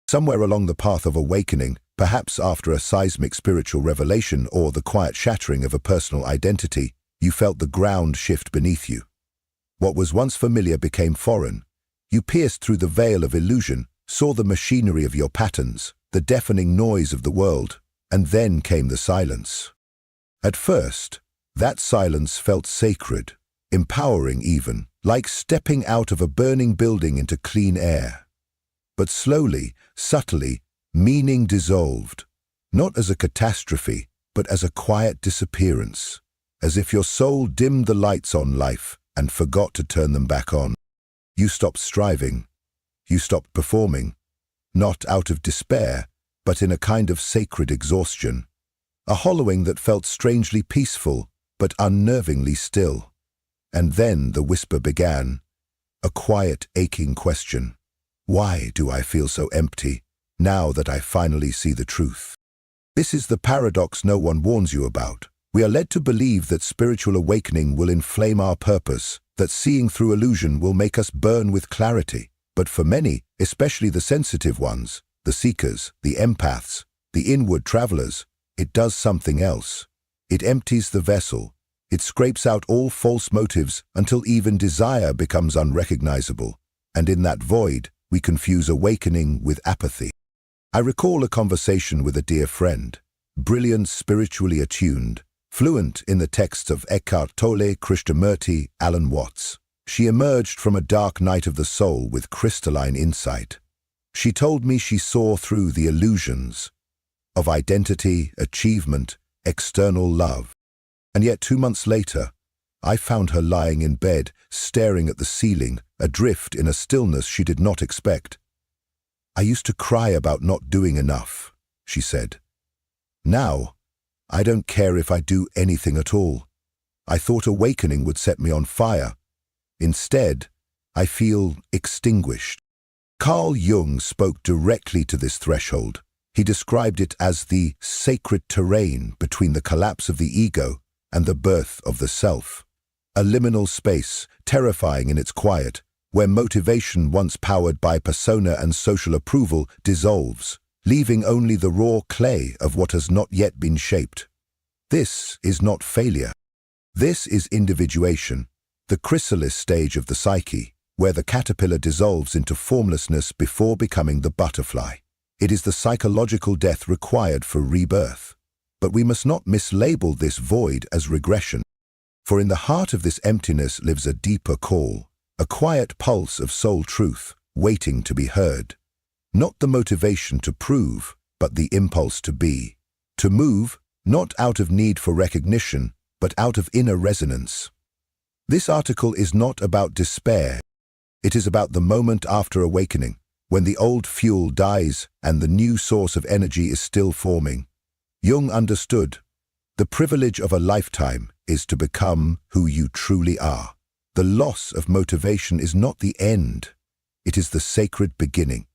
Somewhere along the path of awakening, perhaps after a seismic spiritual revelation or the quiet shattering of a personal identity, you felt the ground shift beneath you. What was once familiar became foreign. You pierced through the veil of illusion, saw the machinery of your patterns, the deafening noise of the world, and then came the silence. At first, that silence felt sacred, empowering even, like stepping out of a burning building into clean air. But slowly, subtly, meaning dissolved, not as a catastrophe, but as a quiet disappearance, as if your soul dimmed the lights on life and forgot to turn them back on. You stopped striving. You stopped performing, not out of despair, but in a kind of sacred exhaustion, a hollowing that felt strangely peaceful, but unnervingly still. And then the whisper began, a quiet, aching question. Why do I feel so empty, now that I finally see the truth? This is the paradox no one warns you about. We are led to believe that spiritual awakening will inflame our purpose, that seeing through illusion will make us burn with clarity. But for many, especially the sensitive ones, the seekers, the empaths, the inward travelers, it does something else. It empties the vessel. It scrapes out all false motives until even desire becomes unrecognizable. And in that void, we confuse awakening with apathy. I recall a conversation with a dear friend, brilliant, spiritually attuned, fluent in the texts of Eckhart Tolle, Krishnamurti, Alan Watts. She emerged from a dark night of the soul with crystalline insight. She told me she saw through the illusions of identity, achievement, external love. And yet 2 months later, I found her lying in bed, staring at the ceiling, adrift in a stillness she did not expect. I used to cry about not doing enough, she said. Now, I don't care if I do anything at all. I thought awakening would set me on fire. Instead, I feel extinguished. Carl Jung spoke directly to this threshold. He described it as the sacred terrain between the collapse of the ego and the birth of the self. A liminal space, terrifying in its quiet, where motivation once powered by persona and social approval dissolves, leaving only the raw clay of what has not yet been shaped. This is not failure. This is individuation, the chrysalis stage of the psyche, where the caterpillar dissolves into formlessness before becoming the butterfly. It is the psychological death required for rebirth. But we must not mislabel this void as regression. For in the heart of this emptiness lives a deeper call, a quiet pulse of soul truth, waiting to be heard. Not the motivation to prove, but the impulse to be. To move, not out of need for recognition, but out of inner resonance. This article is not about despair. It is about the moment after awakening, when the old fuel dies and the new source of energy is still forming. Jung understood, the privilege of a lifetime is to become who you truly are. The loss of motivation is not the end. It is the sacred beginning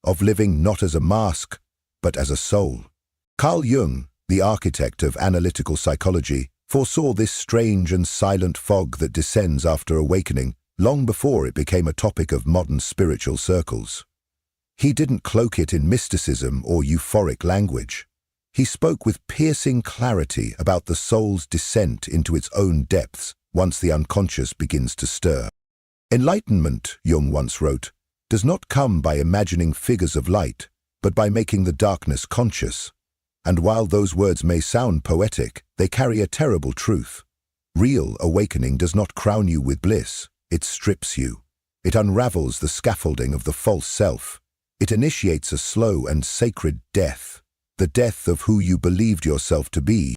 of living not as a mask, but as a soul. Carl Jung, the architect of analytical psychology, foresaw this strange and silent fog that descends after awakening long before it became a topic of modern spiritual circles. He didn't cloak it in mysticism or euphoric language. He spoke with piercing clarity about the soul's descent into its own depths once the unconscious begins to stir. Enlightenment, Jung once wrote, does not come by imagining figures of light, but by making the darkness conscious. And while those words may sound poetic, they carry a terrible truth. Real awakening does not crown you with bliss. It strips you. It unravels the scaffolding of the false self. It initiates a slow and sacred death, the death of who you believed yourself to be.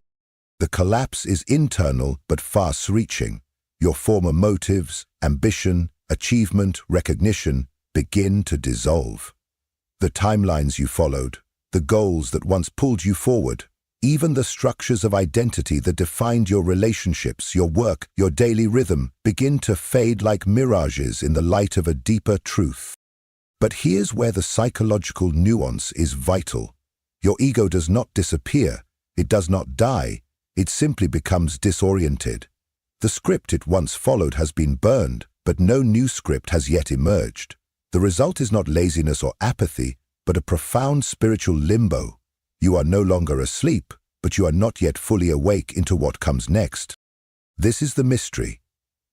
The collapse is internal but far-reaching. Your former motives, ambition, achievement, recognition begin to dissolve. The timelines you followed, the goals that once pulled you forward, even the structures of identity that defined your relationships, your work, your daily rhythm, begin to fade like mirages in the light of a deeper truth. But here's where the psychological nuance is vital. Your ego does not disappear, it does not die, it simply becomes disoriented. The script it once followed has been burned, but no new script has yet emerged. The result is not laziness or apathy, but a profound spiritual limbo. You are no longer asleep, but you are not yet fully awake into what comes next. This is the mystery,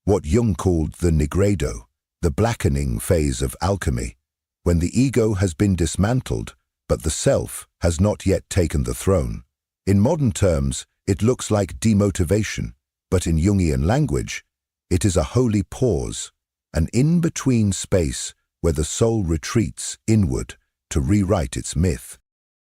what Jung called the nigredo, the blackening phase of alchemy, when the ego has been dismantled, but the self has not yet taken the throne. In modern terms, it looks like demotivation, but in Jungian language, it is a holy pause, an in-between space where the soul retreats inward to rewrite its myth.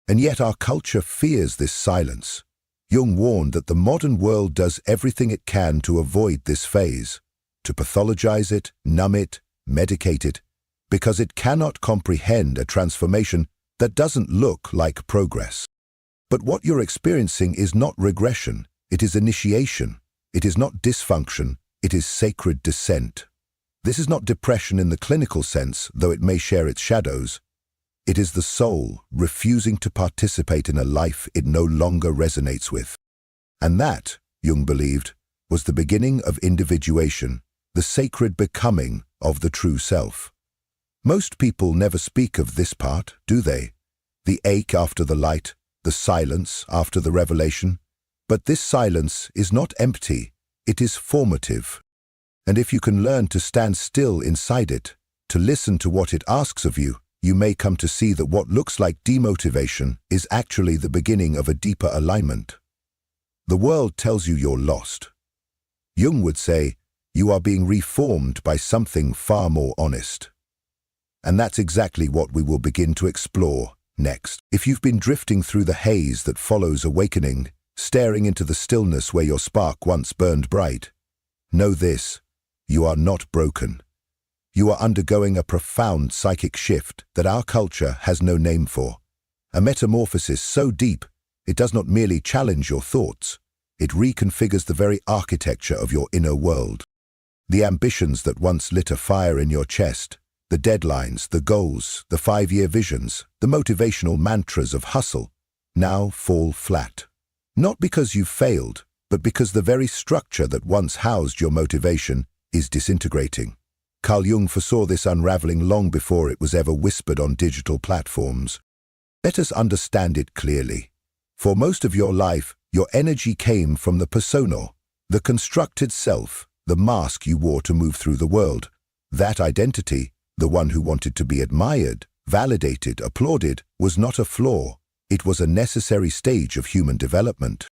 And yet our culture fears this silence. Jung warned that the modern world does everything it can to avoid this phase, to pathologize it, numb it, medicate it, because it cannot comprehend a transformation that doesn't look like progress. But what you're experiencing is not regression, it is initiation. It is not dysfunction, it is sacred descent. This is not depression in the clinical sense, though it may share its shadows. It is the soul refusing to participate in a life it no longer resonates with. And that, Jung believed, was the beginning of individuation, the sacred becoming of the true self. Most people never speak of this part, do they? The ache after the light, the silence after the revelation. But this silence is not empty, it is formative. And if you can learn to stand still inside it, to listen to what it asks of you, you may come to see that what looks like demotivation is actually the beginning of a deeper alignment. The world tells you you're lost. Jung would say, you are being reformed by something far more honest. And that's exactly what we will begin to explore next. If you've been drifting through the haze that follows awakening, staring into the stillness where your spark once burned bright, know this, you are not broken. You are undergoing a profound psychic shift that our culture has no name for. A metamorphosis so deep, it does not merely challenge your thoughts, it reconfigures the very architecture of your inner world. The ambitions that once lit a fire in your chest, the deadlines, the goals, the 5-year visions, the motivational mantras of hustle, now fall flat. Not because you've failed, but because the very structure that once housed your motivation is disintegrating. Carl Jung foresaw this unraveling long before it was ever whispered on digital platforms. Let us understand it clearly. For most of your life, your energy came from the persona, the constructed self, the mask you wore to move through the world. That identity, the one who wanted to be admired, validated, applauded, was not a flaw. It was a necessary stage of human development.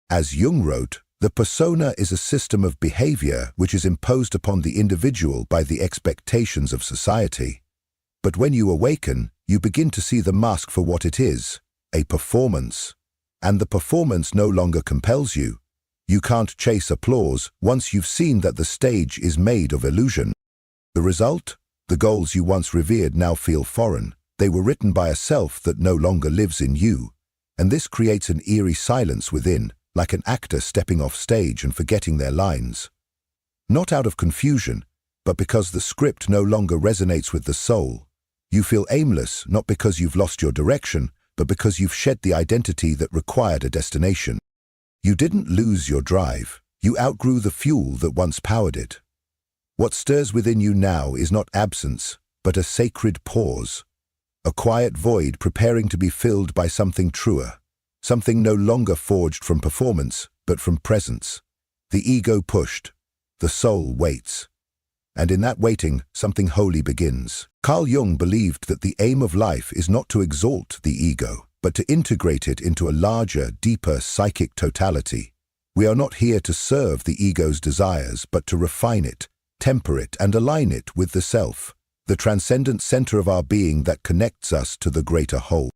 As Jung wrote, the persona is a system of behavior which is imposed upon the individual by the expectations of society. But when you awaken, you begin to see the mask for what it is, a performance. And the performance no longer compels you. You can't chase applause once you've seen that the stage is made of illusion. The result? The goals you once revered now feel foreign. They were written by a self that no longer lives in you. And this creates an eerie silence within, like an actor stepping off stage and forgetting their lines. Not out of confusion, but because the script no longer resonates with the soul. You feel aimless, not because you've lost your direction, but because you've shed the identity that required a destination. You didn't lose your drive. You outgrew the fuel that once powered it. What stirs within you now is not absence, but a sacred pause. A quiet void preparing to be filled by something truer. Something no longer forged from performance, but from presence. The ego pushed. The soul waits. And in that waiting, something holy begins. Carl Jung believed that the aim of life is not to exalt the ego, but to integrate it into a larger, deeper psychic totality. We are not here to serve the ego's desires, but to refine it, temper it, and align it with the self, the transcendent center of our being that connects us to the greater whole.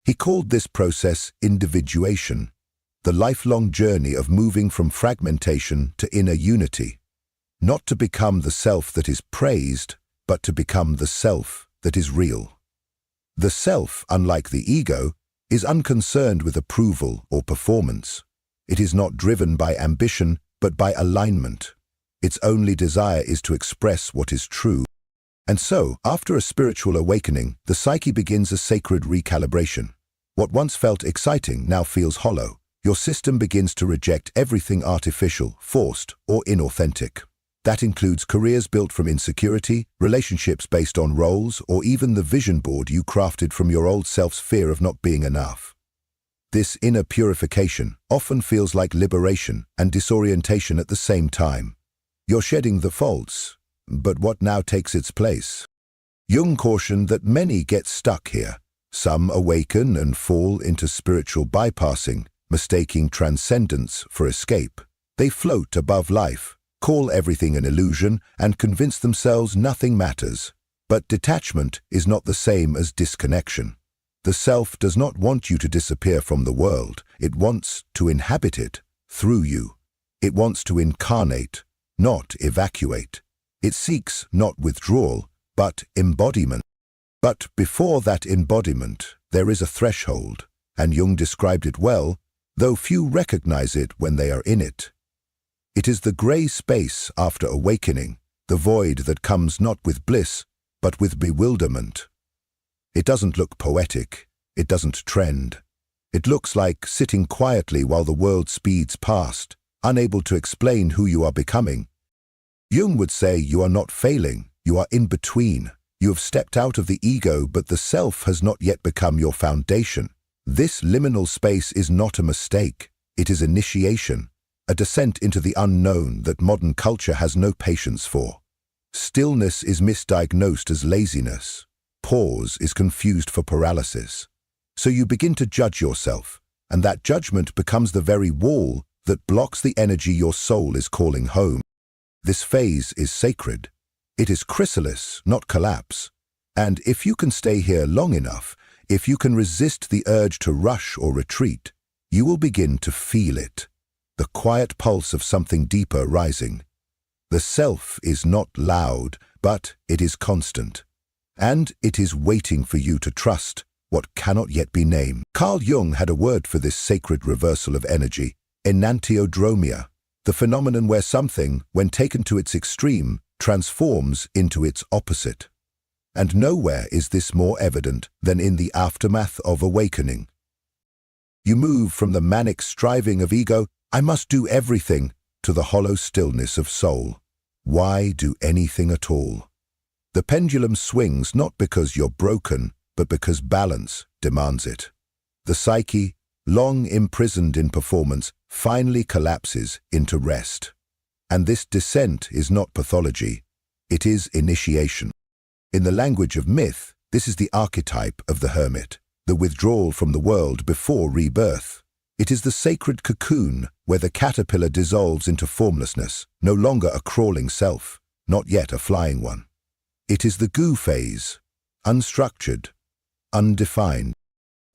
He called this process individuation, the lifelong journey of moving from fragmentation to inner unity, not to become the self that is praised, but to become the self that is real. The self, unlike the ego, is unconcerned with approval or performance. It is not driven by ambition, but by alignment. Its only desire is to express what is true. And so, after a spiritual awakening, the psyche begins a sacred recalibration. What once felt exciting now feels hollow. Your system begins to reject everything artificial, forced, or inauthentic. That includes careers built from insecurity, relationships based on roles, or even the vision board you crafted from your old self's fear of not being enough. This inner purification often feels like liberation and disorientation at the same time. You're shedding the faults, but what now takes its place? Jung cautioned that many get stuck here. Some awaken and fall into spiritual bypassing, mistaking transcendence for escape. They float above life, call everything an illusion, and convince themselves nothing matters. But detachment is not the same as disconnection. The self does not want you to disappear from the world. It wants to inhabit it through you. It wants to incarnate, not evacuate. It seeks not withdrawal, but embodiment. But before that embodiment, there is a threshold, and Jung described it well, though few recognize it when they are in it. It is the grey space after awakening, the void that comes not with bliss, but with bewilderment. It doesn't look poetic. It doesn't trend. It looks like sitting quietly while the world speeds past, unable to explain who you are becoming. Jung would say you are not failing, you are in between. You have stepped out of the ego, but the self has not yet become your foundation. This liminal space is not a mistake. It is initiation, a descent into the unknown that modern culture has no patience for. Stillness is misdiagnosed as laziness. Pause is confused for paralysis. So you begin to judge yourself, and that judgment becomes the very wall that blocks the energy your soul is calling home. This phase is sacred. It is chrysalis, not collapse. And if you can stay here long enough, if you can resist the urge to rush or retreat, you will begin to feel it, the quiet pulse of something deeper rising. The self is not loud, but it is constant. And it is waiting for you to trust what cannot yet be named. Carl Jung had a word for this sacred reversal of energy, enantiodromia, the phenomenon where something, when taken to its extreme, transforms into its opposite. And nowhere is this more evident than in the aftermath of awakening. You move from the manic striving of ego, I must do everything, to the hollow stillness of soul. Why do anything at all? The pendulum swings not because you're broken, but because balance demands it. The psyche, long imprisoned in performance, finally collapses into rest. And this descent is not pathology, it is initiation. In the language of myth, this is the archetype of the hermit, the withdrawal from the world before rebirth. It is the sacred cocoon where the caterpillar dissolves into formlessness, no longer a crawling self, not yet a flying one. It is the goo phase, unstructured, undefined,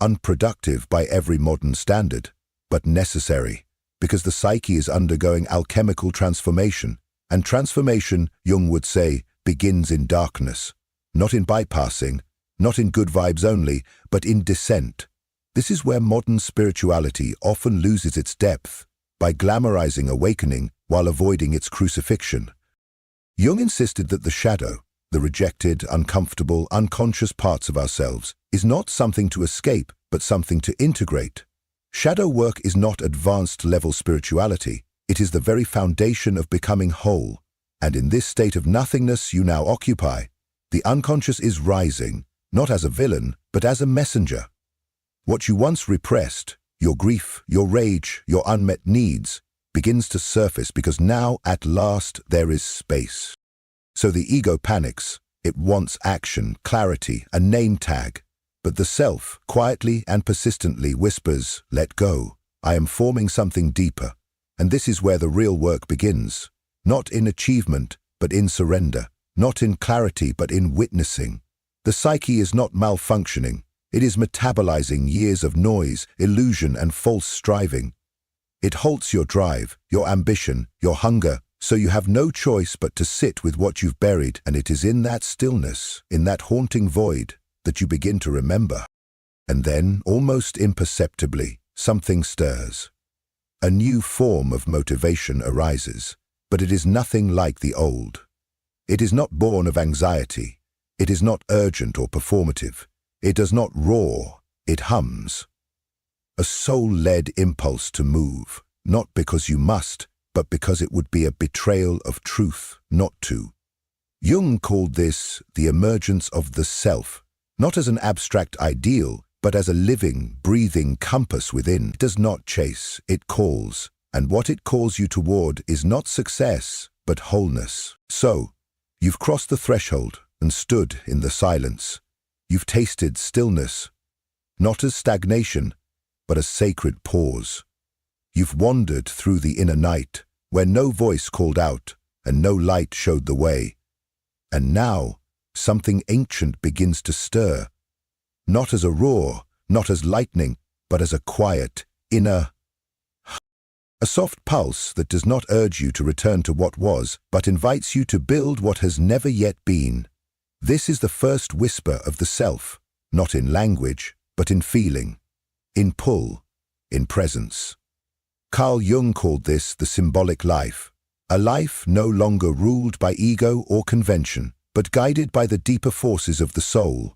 unproductive by every modern standard, but necessary, because the psyche is undergoing alchemical transformation, and transformation, Jung would say, begins in darkness, not in bypassing, not in good vibes only, but in descent. This is where modern spirituality often loses its depth, by glamorizing awakening while avoiding its crucifixion. Jung insisted that the shadow, the rejected, uncomfortable, unconscious parts of ourselves, is not something to escape, but something to integrate. Shadow work is not advanced-level spirituality. It is the very foundation of becoming whole. And in this state of nothingness you now occupy, the unconscious is rising, not as a villain, but as a messenger. What you once repressed, your grief, your rage, your unmet needs, begins to surface because now, at last, there is space. So the ego panics. It wants action, clarity, a name tag. But the self, quietly and persistently, whispers, let go. I am forming something deeper. And this is where the real work begins. Not in achievement, but in surrender. Not in clarity, but in witnessing. The psyche is not malfunctioning. It is metabolizing years of noise, illusion, and false striving. It halts your drive, your ambition, your hunger, so you have no choice but to sit with what you've buried, and it is in that stillness, in that haunting void, that you begin to remember. And then, almost imperceptibly, something stirs. A new form of motivation arises, but it is nothing like the old. It is not born of anxiety. It is not urgent or performative. It does not roar, it hums. A soul-led impulse to move, not because you must, but because it would be a betrayal of truth not to. Jung called this the emergence of the self, not as an abstract ideal, but as a living, breathing compass within. It does not chase, it calls, and what it calls you toward is not success, but wholeness. So, you've crossed the threshold and stood in the silence. You've tasted stillness, not as stagnation, but as sacred pause. You've wandered through the inner night, where no voice called out and no light showed the way. And now, something ancient begins to stir, not as a roar, not as lightning, but as a quiet, inner, a soft pulse that does not urge you to return to what was, but invites you to build what has never yet been. This is the first whisper of the self, not in language, but in feeling, in pull, in presence. Carl Jung called this the symbolic life, a life no longer ruled by ego or convention, but guided by the deeper forces of the soul.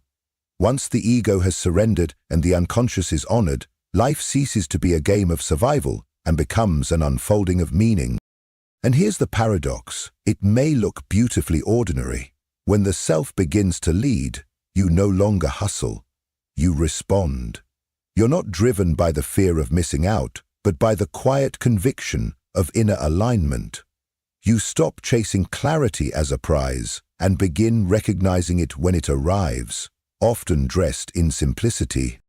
Once the ego has surrendered and the unconscious is honored, life ceases to be a game of survival and becomes an unfolding of meaning. And here's the paradox. It may look beautifully ordinary. When the self begins to lead, you no longer hustle. You respond. You're not driven by the fear of missing out, but by the quiet conviction of inner alignment. You stop chasing clarity as a prize and begin recognizing it when it arrives, often dressed in simplicity.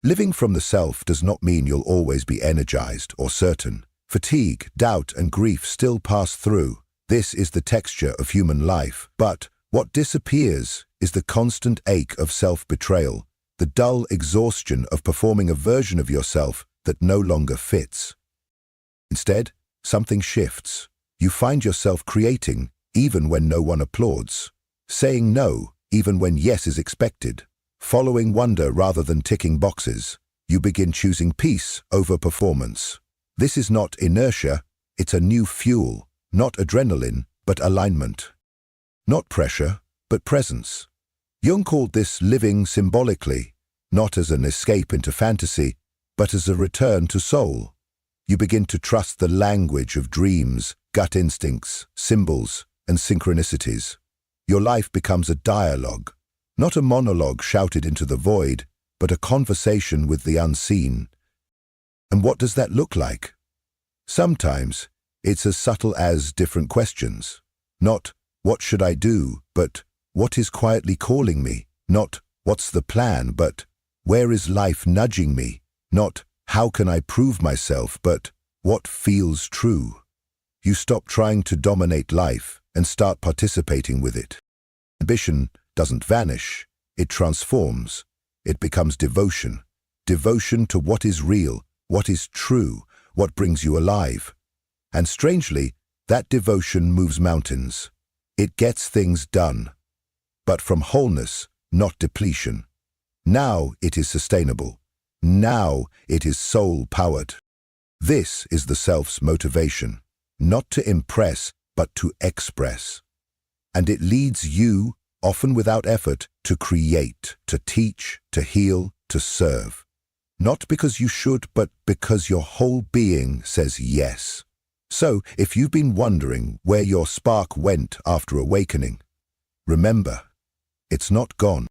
Living from the self does not mean you'll always be energized or certain. Fatigue, doubt, and grief still pass through. This is the texture of human life. But what disappears is the constant ache of self-betrayal, the dull exhaustion of performing a version of yourself that no longer fits. Instead, something shifts. You find yourself creating even when no one applauds, saying no even when yes is expected, following wonder rather than ticking boxes. You begin choosing peace over performance. This is not inertia, it's a new fuel, not adrenaline, but alignment. Not pressure, but presence. Jung called this living symbolically, not as an escape into fantasy, but as a return to soul. You begin to trust the language of dreams, gut instincts, symbols, and synchronicities. Your life becomes a dialogue, not a monologue shouted into the void, but a conversation with the unseen. And what does that look like? Sometimes it's as subtle as different questions. Not, what should I do, but what is quietly calling me? Not, what's the plan, but where is life nudging me? Not, how can I prove myself, but what feels true? You stop trying to dominate life and start participating with it. Ambition doesn't vanish, it transforms. It becomes devotion. Devotion to what is real, what is true, what brings you alive. And strangely, that devotion moves mountains. It gets things done. But from wholeness, not depletion. Now it is sustainable. Now it is soul-powered. This is the self's motivation, not to impress, but to express. And it leads you, often without effort, to create, to teach, to heal, to serve. Not because you should, but because your whole being says yes. So, if you've been wondering where your spark went after awakening, remember, it's not gone.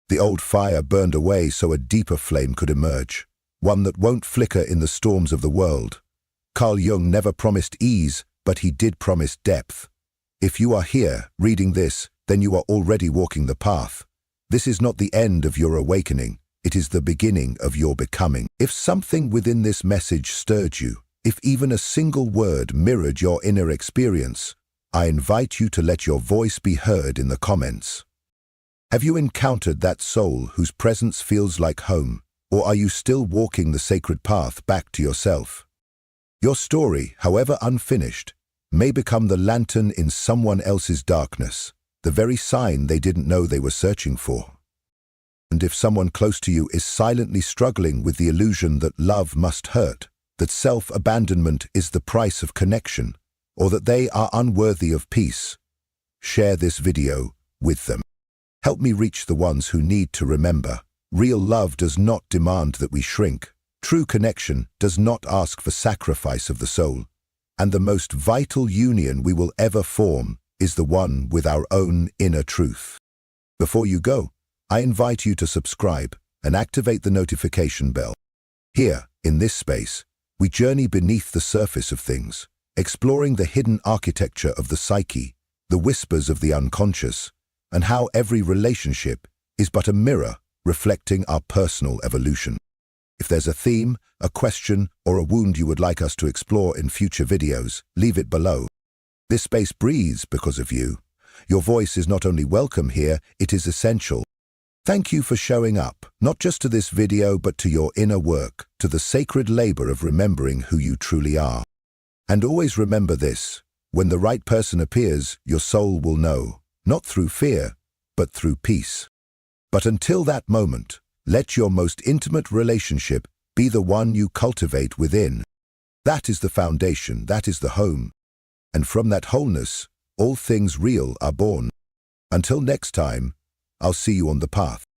The old fire burned away so a deeper flame could emerge, one that won't flicker in the storms of the world. Carl Jung never promised ease, but he did promise depth. If you are here, reading this, then you are already walking the path. This is not the end of your awakening, it is the beginning of your becoming. If something within this message stirred you, if even a single word mirrored your inner experience, I invite you to let your voice be heard in the comments. Have you encountered that soul whose presence feels like home, or are you still walking the sacred path back to yourself? Your story, however unfinished, may become the lantern in someone else's darkness, the very sign they didn't know they were searching for. And if someone close to you is silently struggling with the illusion that love must hurt, that self-abandonment is the price of connection, or that they are unworthy of peace, share this video with them. Help me reach the ones who need to remember. Real love does not demand that we shrink. True connection does not ask for sacrifice of the soul. And the most vital union we will ever form is the one with our own inner truth. Before you go, I invite you to subscribe and activate the notification bell. Here, in this space, we journey beneath the surface of things, exploring the hidden architecture of the psyche, the whispers of the unconscious, and how every relationship is but a mirror reflecting our personal evolution. If there's a theme, a question, or a wound you would like us to explore in future videos, leave it below. This space breathes because of you. Your voice is not only welcome here, it is essential. Thank you for showing up, not just to this video, but to your inner work, to the sacred labor of remembering who you truly are. And always remember this: when the right person appears, your soul will know, not through fear, but through peace. But until that moment, let your most intimate relationship be the one you cultivate within. That is the foundation, that is the home. And from that wholeness, all things real are born. Until next time, I'll see you on the path.